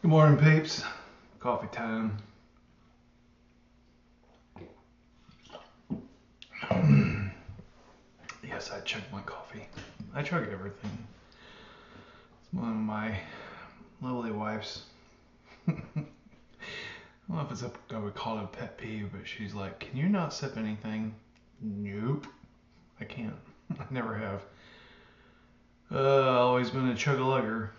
Good morning, peeps. Coffee time. Yes, I chug my coffee. I chug everything. It's one of my lovely wife's. I don't know if I would call it a pet peeve, but she's like, "Can you not sip anything?" Nope, I can't. I never have. Always been a chug-a-lugger.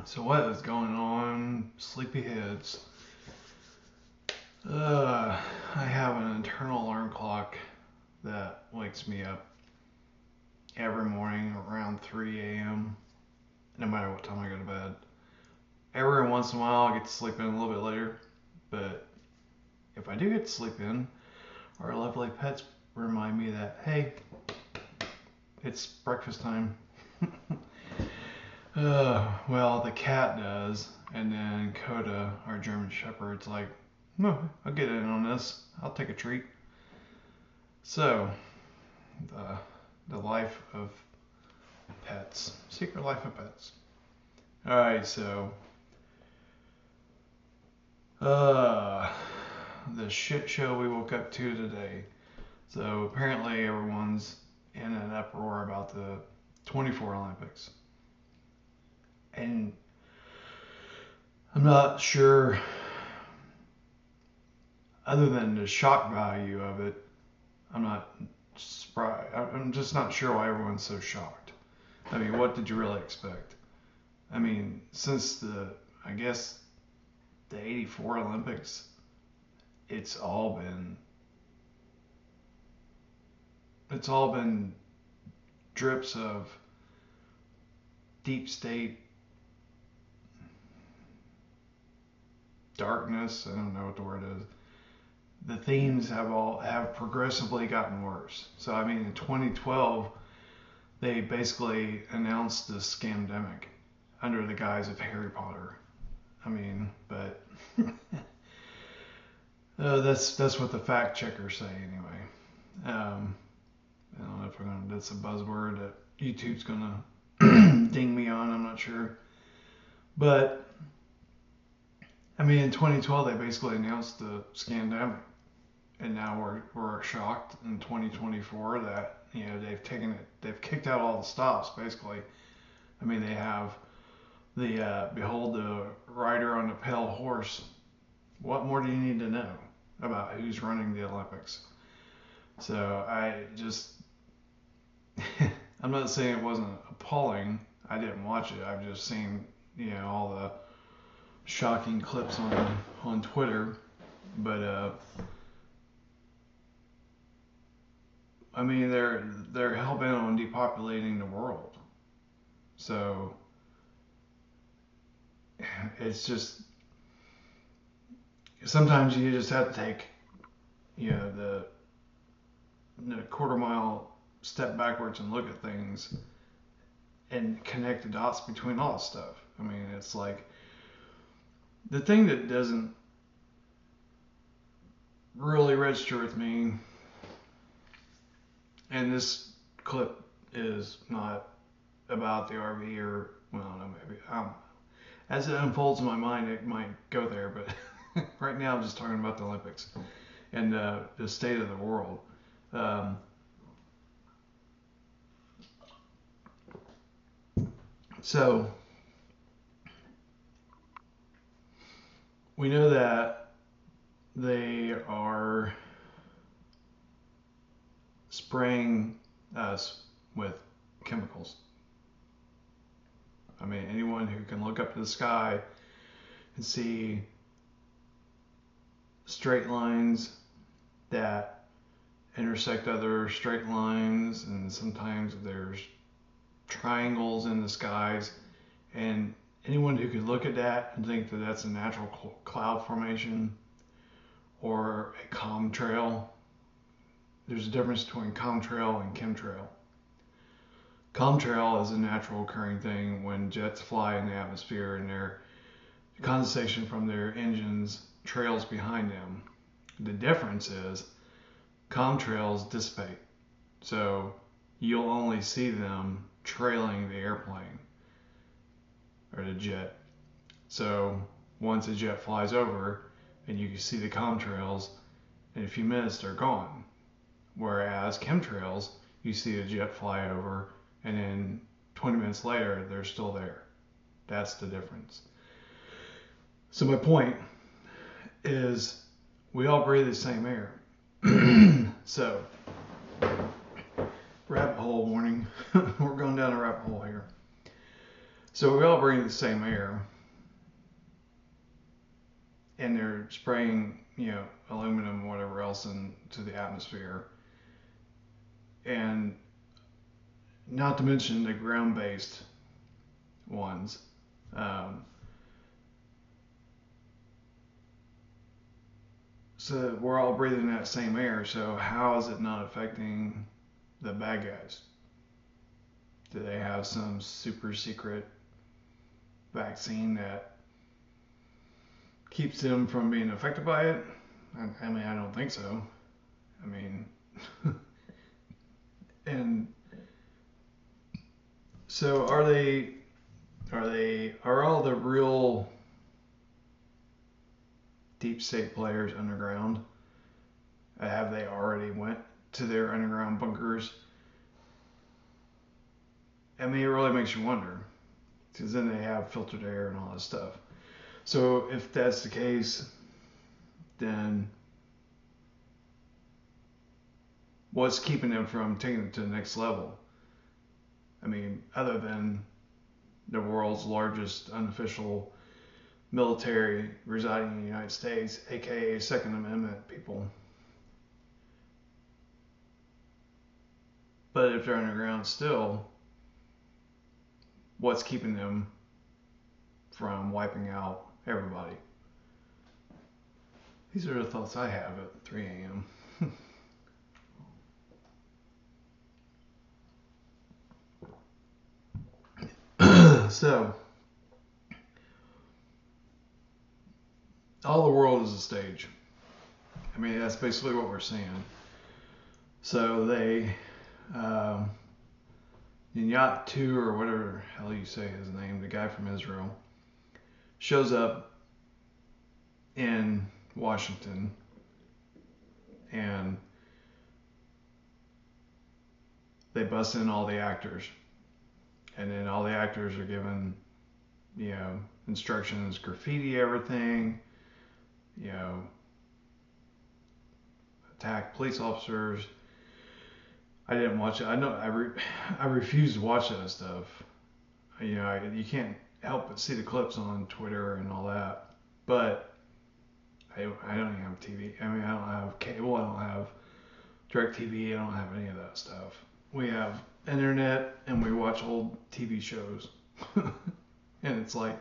So what is going on, sleepyheads? I have an internal alarm clock that wakes me up every morning around 3 a.m. no matter what time I go to bed. Every once in a while I get to sleep in a little bit later, but if I do get to sleep in, our lovely pets remind me that, hey, it's breakfast time. Well, the cat does, and then Coda, our German Shepherd's like, no, I'll get in on this. I'll take a treat. So, the life of pets, secret life of pets. All right, so the shit show we woke up to today. So apparently everyone's in an uproar about the 24 Olympics. And I'm not sure, other than the shock value of it, I'm not surprised. I'm just not sure why everyone's so shocked. I mean, what did you really expect? I mean, since I guess, the 84 Olympics, it's all been drips of deep state darkness. I don't know what the word is. The themes have progressively gotten worse. So I mean, in 2012, they basically announced the scamdemic under the guise of Harry Potter. I mean, but that's what the fact checkers say anyway. I don't know if that's a buzzword that YouTube's gonna ding me on. I'm not sure, but I mean, in 2012 they basically announced the scandemic, and now we're shocked in 2024 that they've kicked out all the stops basically. I mean, they have the behold the rider on the pale horse. What more do you need to know about who's running the Olympics? So I'm not saying it wasn't appalling. I didn't watch it. I've just seen all the shocking clips on Twitter, but I mean they're hell bent on depopulating the world. So it's just sometimes you just have to take the quarter mile step backwards and look at things and connect the dots between all this stuff. I mean, it's like the thing that doesn't really register with me, and this clip is not about the RV or, well, I don't know, maybe as it unfolds in my mind, it might go there, but right now I'm just talking about the Olympics and the state of the world. So we know that they are spraying us with chemicals. I mean, anyone who can look up to the sky and see straight lines that intersect other straight lines, and sometimes there's triangles in the skies, and anyone who could look at that and think that that's a natural cloud formation or a chemtrail. There's a difference between chemtrail and chemtrail. Chemtrail is a natural occurring thing when jets fly in the atmosphere and their condensation from their engines trails behind them. The difference is chemtrails dissipate, so you'll only see them trailing the airplane or the jet. So once a jet flies over and you can see the contrails, in a few minutes they're gone. Whereas chemtrails, you see a jet fly over and then 20 minutes later they're still there. That's the difference. So my point is we all breathe the same air. So, rabbit hole warning. We're going down a rabbit hole here. So we all breathe the same air. And they're spraying, aluminum or whatever else into the atmosphere. And not to mention the ground-based ones. So we're all breathing that same air. So how is it not affecting the bad guys? Do they have some super secret vaccine that keeps them from being affected by it? I mean, I don't think so. I mean, and so are all the real deep state players underground? Have they already went to their underground bunkers? I mean, it really makes you wonder, because then they have filtered air and all this stuff. So if that's the case, then what's keeping them from taking it to the next level? I mean, other than the world's largest unofficial military residing in the United States, aka Second Amendment people. But if they're underground still, what's keeping them from wiping out everybody? These are the thoughts I have at 3 a.m. So, all the world is a stage. I mean, that's basically what we're seeing. So they, Yacht 2 or whatever the hell you say his name, the guy from Israel, shows up in Washington and they bust in all the actors. And then all the actors are given, instructions, graffiti everything, attack police officers. I didn't watch it. I know I refuse to watch that stuff. You can't help but see the clips on Twitter and all that. But I don't even have TV. I mean, I don't have cable. I don't have DirecTV. I don't have any of that stuff. We have internet and we watch old TV shows. And it's like,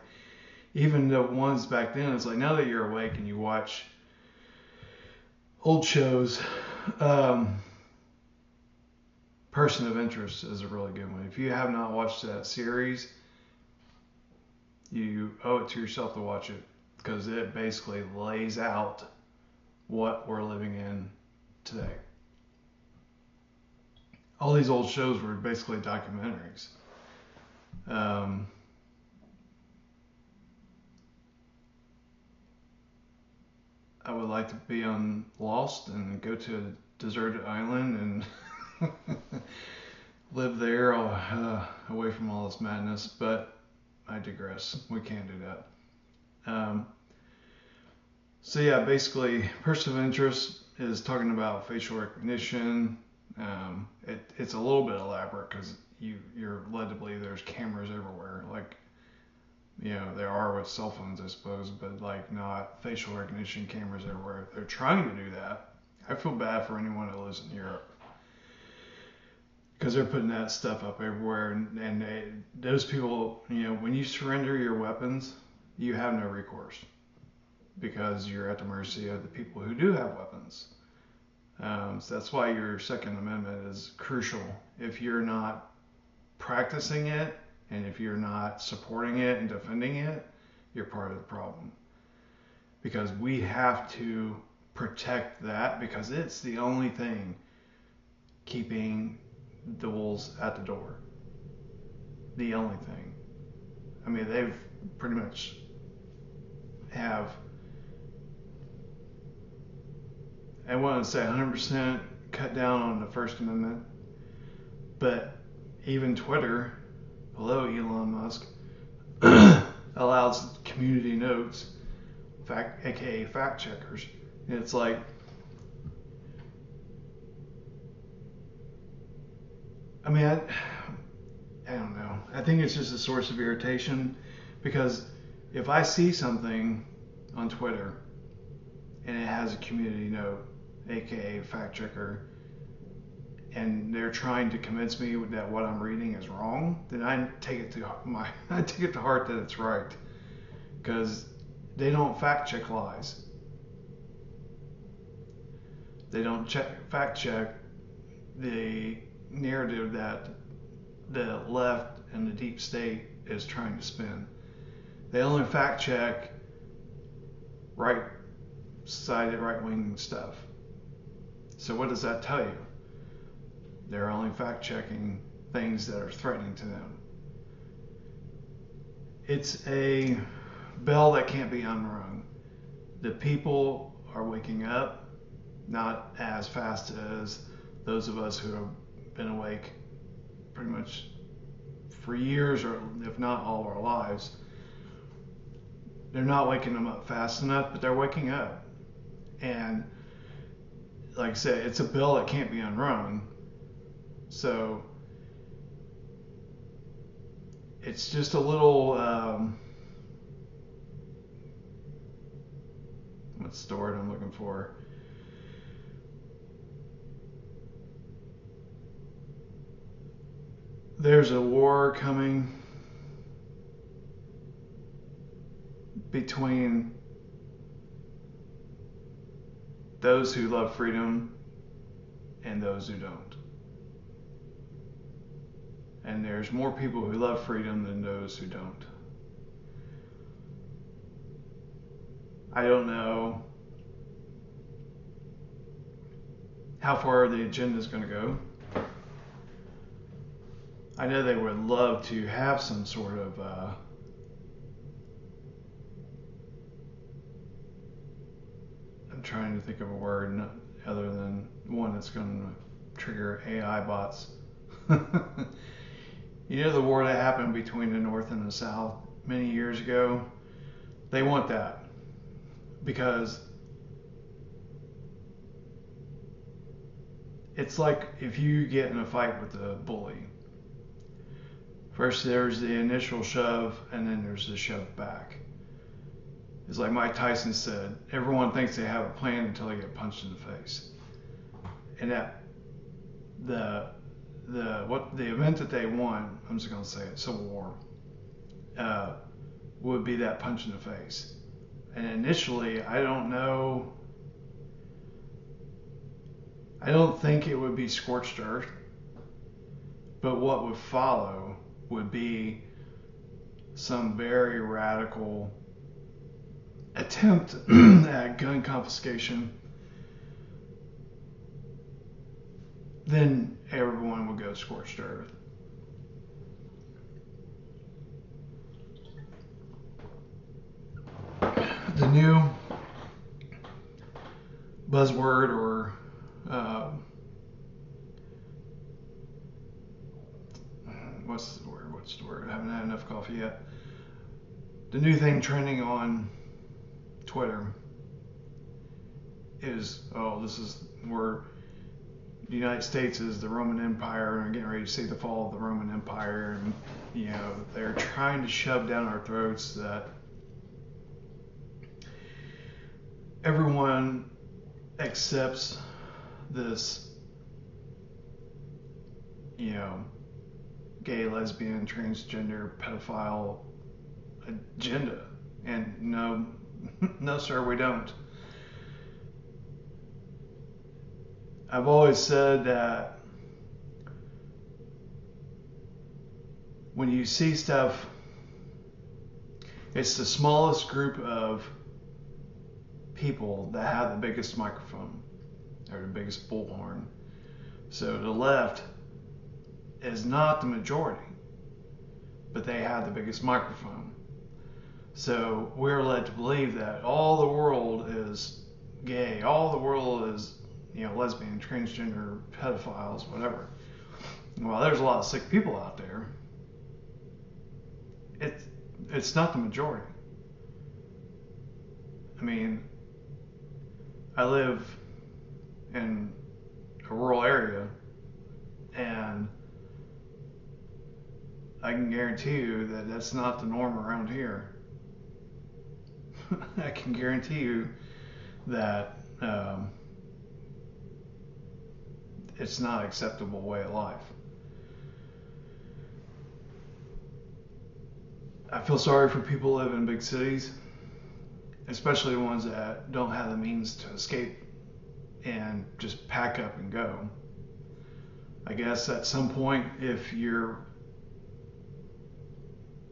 even the ones back then, it's like now that you're awake and you watch old shows, Person of Interest is a really good one. If you have not watched that series, you owe it to yourself to watch it, because it basically lays out what we're living in today. All these old shows were basically documentaries. I would like to be on Lost and go to a deserted island and live there away from all this madness, but I digress. We can't do that. So yeah, basically, Person of Interest is talking about facial recognition. It's a little bit elaborate because you're led to believe there's cameras everywhere, like there are with cell phones, I suppose, but like not facial recognition cameras everywhere. They're trying to do that. I feel bad for anyone that lives in Europe, because they're putting that stuff up everywhere, and those people, when you surrender your weapons, you have no recourse, because you're at the mercy of the people who do have weapons. So that's why your Second Amendment is crucial. If you're not practicing it, and if you're not supporting it and defending it, you're part of the problem. Because we have to protect that, because it's the only thing keeping the wolves at the door. The only thing. I mean, they've pretty much have, I want to say 100% cut down on the First Amendment, but even Twitter, below Elon Musk, allows community notes, aka fact checkers. And it's like, I mean, I don't know. I think it's just a source of irritation, because if I see something on Twitter and it has a community note, aka fact checker, and they're trying to convince me that what I'm reading is wrong, then I take it to heart that it's right, because they don't fact check lies. They don't fact check the narrative that the left and the deep state is trying to spin. They only fact check right-sided, right-wing stuff. So what does that tell you? They're only fact-checking things that are threatening to them. It's a bell that can't be unrung. The people are waking up, not as fast as those of us who have been awake pretty much for years, or if not all of our lives. They're not waking them up fast enough, but they're waking up. And like I said, it's a bell that can't be unrung. So it's just a little, what's the word I'm looking for? There's a war coming between those who love freedom and those who don't. And there's more people who love freedom than those who don't. I don't know how far the agenda is going to go. I know they would love to have some sort of I'm trying to think of a word other than one that's going to trigger AI bots. You know, the war that happened between the North and the South many years ago? They want that, because it's like if you get in a fight with a bully. First there's the initial shove, and then there's the shove back. It's like Mike Tyson said, everyone thinks they have a plan until they get punched in the face. And that the event that they want, I'm just going to say it, Civil War, would be that punch in the face. And initially, I don't think it would be scorched earth, but what would follow would be some very radical attempt at gun confiscation. Then everyone would go scorched earth. The new buzzword, or what's the word? I haven't had enough coffee yet. The new thing trending on Twitter is, this is where the United States is the Roman Empire, and getting ready to see the fall of the Roman Empire, and they're trying to shove down our throats that everyone accepts this, gay, lesbian, transgender, pedophile agenda. And no, sir, we don't. I've always said that when you see stuff, it's the smallest group of people that have the biggest microphone, or the biggest bullhorn. So the left is not the majority, but they have the biggest microphone. So we're led to believe that all the world is gay, all the world is, lesbian, transgender, pedophiles, whatever. Well, there's a lot of sick people out there. It, it's not the majority. I mean, I live in a rural area, and I can guarantee you that that's not the norm around here. I can guarantee you that it's not an acceptable way of life. I feel sorry for people who live in big cities, especially the ones that don't have the means to escape and just pack up and go. I guess at some point, if you're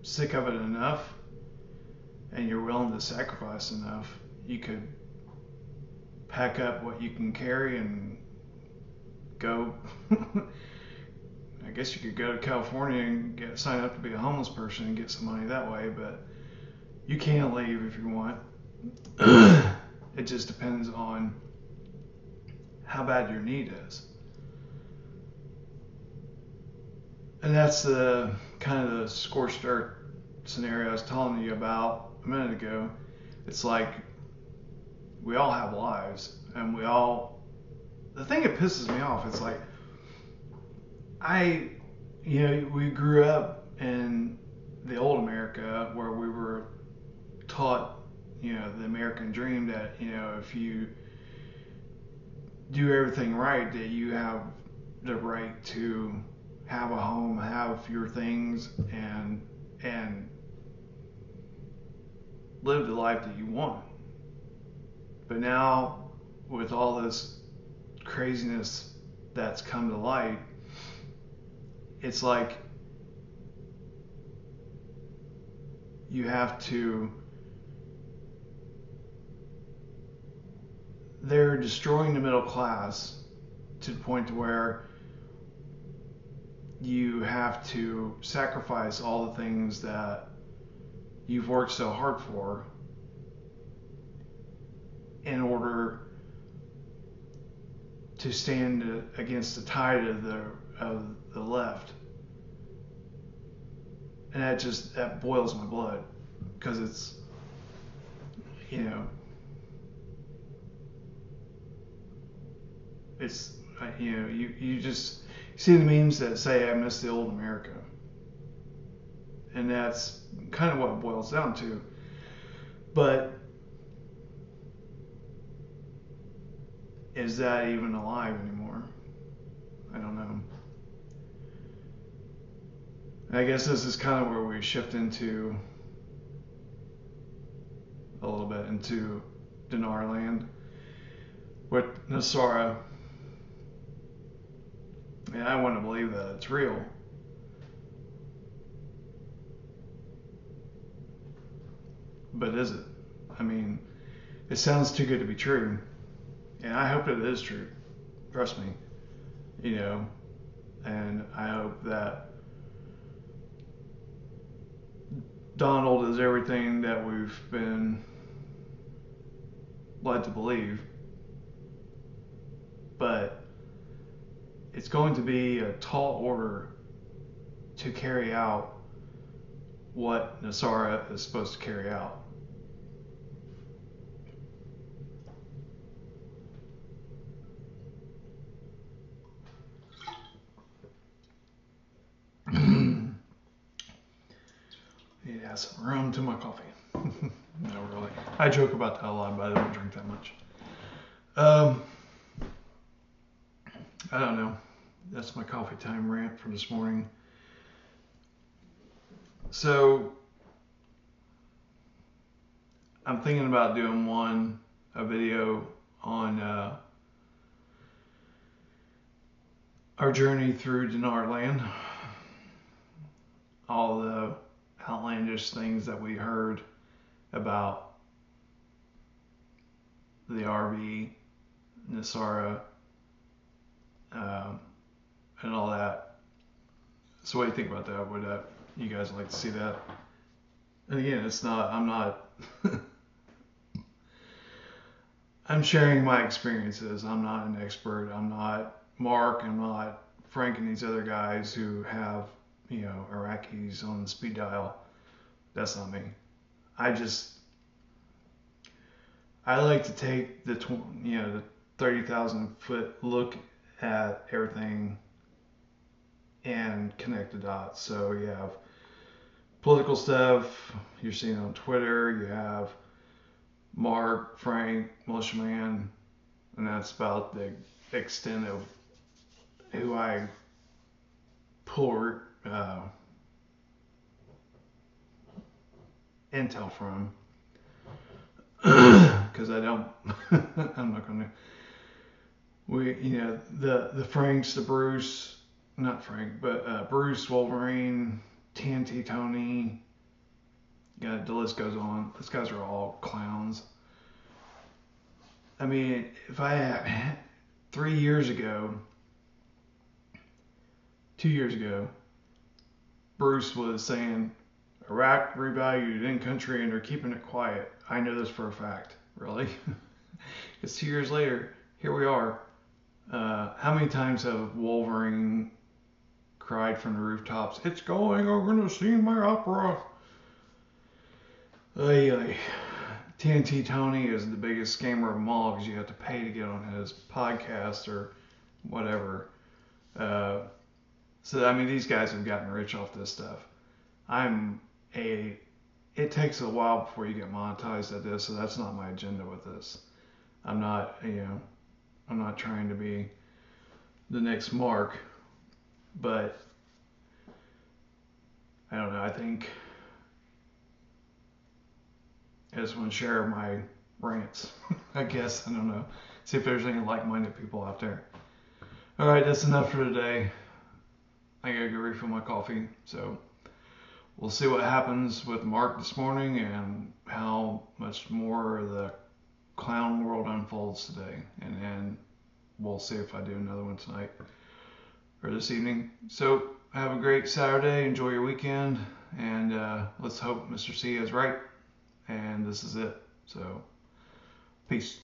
sick of it enough and you're willing to sacrifice enough, you could pack up what you can carry and go. I guess you could go to California and sign up to be a homeless person and get some money that way, but you can leave if you want. It just depends on how bad your need is. And that's the kind of the scorched earth scenario I was telling you about a minute ago. It's like we all have lives, and the thing that pisses me off is like, we grew up in the old America where we were taught, the American dream that, if you do everything right, that you have the right to have a home, have your things, and live the life that you want. But now, with all this craziness that's come to light, it's like they're destroying the middle class to the point to where you have to sacrifice all the things that you've worked so hard for in order to stand against the tide of the left. And that boils my blood, because it's, it's, you just see the memes that say, I miss the old America. And that's kind of what it boils down to. But is that even alive anymore? I don't know. And I guess this is kind of where we shift into a little bit into Dinar land with Nasara. And I want to believe that it's real. But is it? I mean, it sounds too good to be true. And I hope it is true. Trust me. And I hope that Donald is everything that we've been led to believe. But it's going to be a tall order to carry out what Nasara is supposed to carry out. Need to add some rum to my coffee. No, really. I joke about that a lot, but I don't drink that much. I don't know. That's my coffee time rant for this morning. So I'm thinking about doing a video on our journey through Dinar land. All the outlandish things that we heard about the RV, Nasara, and all that. So what do you think about that? Would you guys like to see that? And again, it's not. I'm not. I'm sharing my experiences. I'm not an expert. I'm not Mark. I'm not Frank and these other guys who have, Iraqis on the speed dial. That's not me. I just I like to take the 30,000 foot look at everything and connect the dots. So you have political stuff you're seeing on Twitter. You have Mark, Frank, Militiaman, and that's about the extent of who I pull intel from. Because I don't, I'm not gonna. The Franks, the Bruce, not Frank, but Bruce, Wolverine, TNT Tony. Yeah, the list goes on. These guys are all clowns. I mean, if I had 3 years ago, 2 years ago, Bruce was saying Iraq revalued in country and they're keeping it quiet. I know this for a fact. Really? It's 2 years later. Here we are. How many times have Wolverine cried from the rooftops, "It's going, I'm going to see my opera"? TNT Tony is the biggest scammer of them all because you have to pay to get on his podcast or whatever. So, I mean, these guys have gotten rich off this stuff. It takes a while before you get monetized at this, so that's not my agenda with this. I'm not, I'm not trying to be the next Mark, but I don't know. I think I just want to share my rants. I guess I don't know. See if there's any like-minded people out there. All right, that's enough for today. I gotta go refill my coffee. So we'll see what happens with Mark this morning and how much more of the clown world unfolds today. And then we'll see if I do another one tonight or this evening. So have a great Saturday. Enjoy your weekend. And let's hope Mr. C is right. And this is it. So peace.